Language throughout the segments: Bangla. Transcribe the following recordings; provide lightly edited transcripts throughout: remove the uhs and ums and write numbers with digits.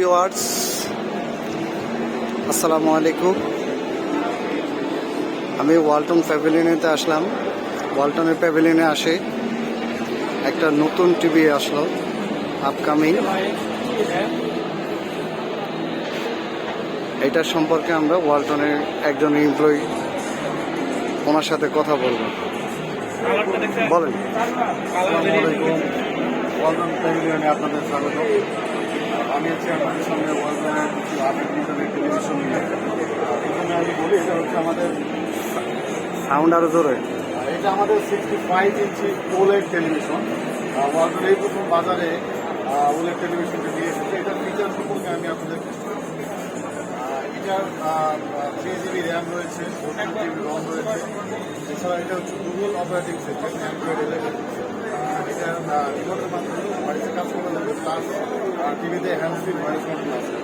ভিউয়ার্স, আসসালামু আলাইকুম। আমি ওয়ালটন প্যাভিলিয়নেতে আসলাম। ওয়ালটনের প্যাভিলিয়নে আসে একটা নতুন টিভি আসলো, আপকামিং। এটার সম্পর্কে আমরা ওয়ালটনের একজন এমপ্লয়ি, ওনার সাথে কথা বলবো। বলেন। আসসালামু আলাইকুম। ওয়ালটন প্যাভিলিয়নে আপনাদের স্বাগত। আমি হচ্ছে আপনাদের সামনে ওয়ালটনের কিছু আপডেট ইন্টারনেট টেলিভিশন নিয়ে। প্রথমে আমি বলি, এটা হচ্ছে আমাদের সাউন্ড আরো জোরে। এটা আমাদের 65 ইঞ্চি ওলেড টেলিভিশন। ওয়ালটন এই প্রথম বাজারে ওলেড টেলিভিশনটা নিয়ে এসেছে। এটার ফিচার সম্পর্কে আমি আপনাদের এটার 3 GB র্যাম রয়েছে, 14 GB রম রয়েছে। এছাড়া এটা হচ্ছে গুগল অপারেটিং সিস্টেম, অ্যান্ড্রয়েড 11। এটা রিমোটের মাধ্যমে বাড়িতে কাজ করা যাবে, প্লাস টিভিতে হ্যান্ড ফ্রি ভয়েস কন্ট্রোল আছে।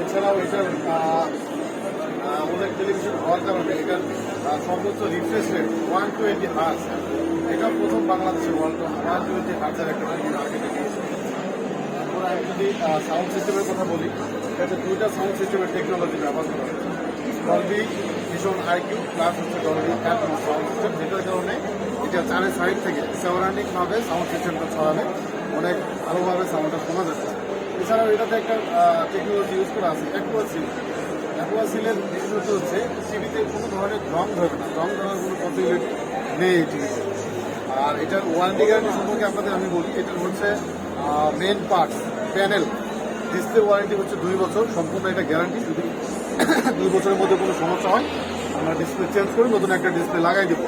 এছাড়াও এটার ওলেড টেলিভিশন হওয়ার কারণে এটার সর্বোচ্চ রিফ্রেশ রেট 120 হার্জ। এটা প্রথম বাংলাদেশে ওয়ালটন 120 হার্জের একটা টিভি মার্কেটে নিয়েছে। তারপরে আমি যদি সাউন্ড সিস্টেমের কথা বলি, এটাতে দুইটা সাউন্ড সিস্টেমের টেকনোলজি ব্যবহার করা হয়েছে। ডলবি ভিশন আইকিউ প্লাস হচ্ছে ডলবি অ্যাটমস সাউন্ড সিস্টেম, যেটার কারণে এটা চারের সাইড থেকে সাউরাউন্ডিংভাবে সাউন্ড সিস্টেমটা ছড়াবে, অনেক ভালোভাবে সাউন্ডটা শোনা যাচ্ছে। এছাড়াও এটাতে একটা টেকনোলজি ইউজ করা আছে অ্যাকুয়াসিল। অ্যাকুয়াসিলের বিশেষত্ব হচ্ছে টিভিতে কোনো ধরনের রং ধরবে না, রং ধরার কোনো পসিবিলিটি নেই এই টিভিতে। আর এটার ওয়ারেন্টি গ্যারান্টি সম্পর্কে আপনাদের আমি বলি, এটার হচ্ছে main parts panel display warranty হচ্ছে 2 বছর, সম্পূর্ণ এটা গ্যারান্টি। যদি 2 বছরের মধ্যে কোনো সমস্যা হয় আমরা ডিসপ্লে চেঞ্জ করে নতুন একটা ডিসপ্লে লাগাই দেবো।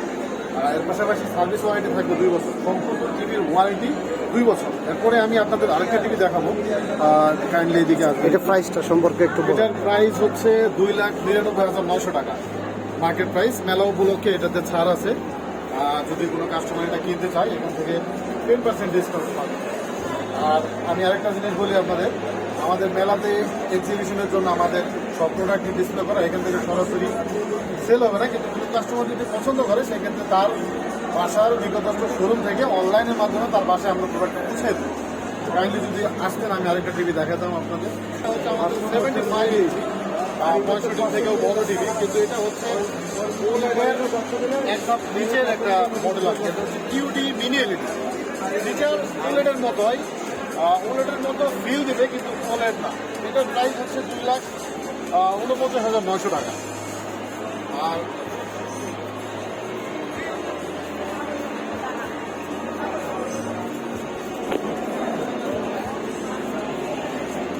আর এর পাশাপাশি সার্ভিস ওয়ারেন্টি থাকবে 2 বছর, সম্পূর্ণ টিভির ওয়ারেন্টি 2 বছর। এরপরে আমি আপনাদের আরেকটা টিভি দেখাবো, কাইন্ডলি এদিকে আসবে। এটা প্রাইসটা সম্পর্কে একটু বলুন। এটার প্রাইস হচ্ছে 2,99,900 টাকা মার্কেট প্রাইস। মেলা উপলক্ষে এটাতে ছাড় আছে, যদি কোনো কাস্টমার এটা কিনতে চায় এখান থেকে 10% ডিসকাউন্ট পাবে। আর আমি আরেকটা জিনিস বলি আপনাদের, আমাদের মেলাতে এক্সিবিশনের জন্য আমাদের সব প্রোডাক্ট ডিসপ্লে করা, এখান থেকে সরাসরি সেল হবে না, কিন্তু কোনো কাস্টমার যদি পছন্দ করে সেক্ষেত্রে তার বাসার নিকটস্থ শোরুম থেকে অনলাইনের মাধ্যমে তার বাসায় আমরা প্রোডাক্টটা পৌঁছে দেবো। কাইন্ডলি যদি আসতেন আমি আরেকটা টিভি দেখাতাম আপনাদের। এটা হচ্ছে আমাদের 75 ইঞ্চি, 65 থেকেও বড় টিভি, কিন্তু এটা হচ্ছে একদম নিচের একটা মডেল আছে, এটা হচ্ছে কিউডি মিনি এলইডি। নিচের ওলেডের মতোই, ওলেডের মতো ফিল দেবে কিন্তু ওলেড না। এটার প্রাইস হচ্ছে 2,49,900 টাকা। আর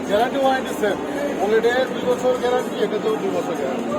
গ্যারান্টি ওয়ারেন্টি সেম, ওলেডের 2 বছর গ্যারান্টি, এটাতেও 2 বছর গ্যারান্টি।